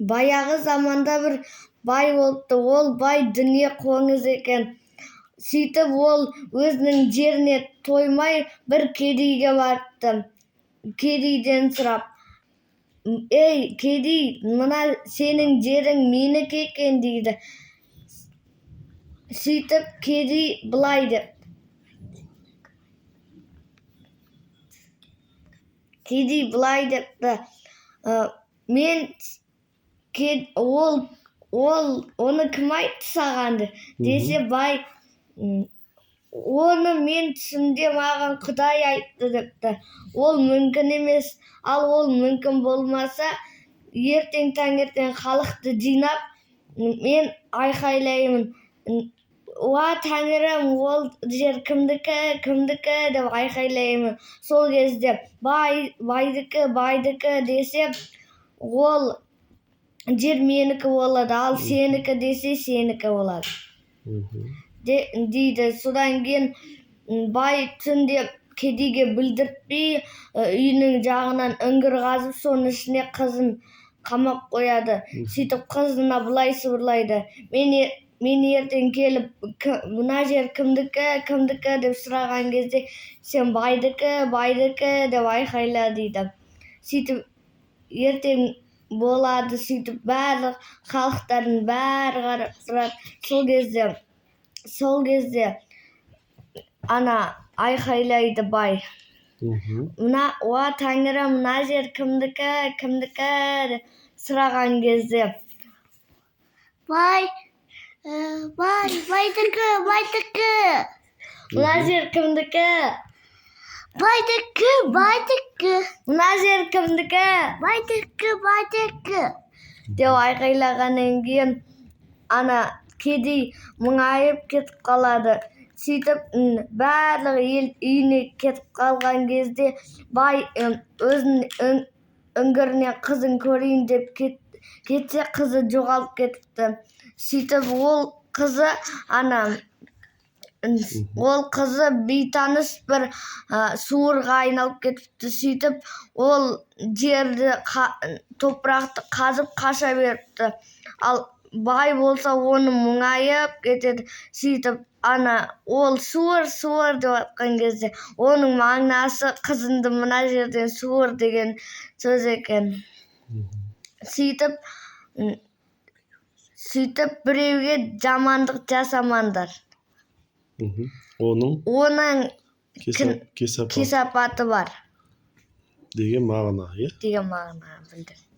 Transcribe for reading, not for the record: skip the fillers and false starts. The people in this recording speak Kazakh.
Баяғы заманда бір бай болыпты, ол бай дүние қоңыз екен. Сөйтіп ол өзінің жеріне тоймай бір кедейге барыпты. Кедейден сұрап, ей, кедей, мына сенің жерің менікі екен дейді. Сөйтіп кедей былай депті. Кедей былай депті, мен оны кім айтты саған десе, бай, оны мен түсімде маған Құдай айтты депті. Ол мүмкін емес, ал ол мүмкін болмаса, ертең таңертең халықты жинап, мен айқайлаймын. Уа Тәңірім, ол жер кімдікі деп айқайлаймын. Сол кезде байдікі десе, ол жер менікі болады, ал сенікі десе, сенікі болады. Дейді. Содан кейін бай түнде кедейге білдіртпей, үйінің жағынан үңгір қазып, соның ішіне қызын қамап қояды. Сөйтіп қызына былай сыбырлайды. Мен ертең келіп, мына жер кімдікі деп сұраған кезде, сен байдікі деп айқайла дейді. Сөйтіп ертең болады, сөйтіп барлық халықтардың бәрі қарап тұрады. Сол кезде ана айқайлайды бай. Уа Тәңірім, мына жер кімдікі деп сұраған кезде, байдікі. Мына жер кімдікі? Байдікі. Мына жер кімдікі? Байдікі. Деп айқайлағаннан кейін ана кедей мұңайып кетіп қалады. Сөйтіп барлық ел үйіне кетіп қалған кезде бай өзінің үңгіріне қызын көрейін деп кетсе, қызы жоғалып кетіпті. Сөйтіп ол қызы бейтаныс бір суырға айналып кетіпті. Сөйтіп ол жерді, топырақты қазып қаша беріпті. Ал бай болса оны мұңайып кетеді. Сөйтіп ол суыр деп атқан кезде, оның мағынасы қызынды мына жерден суыр деген сөз екен. Сөйтіп біреуге жамандық жасамаңдар. Оның кесапаты бар. Деген мағына, иә? Деген мағына білдіреді.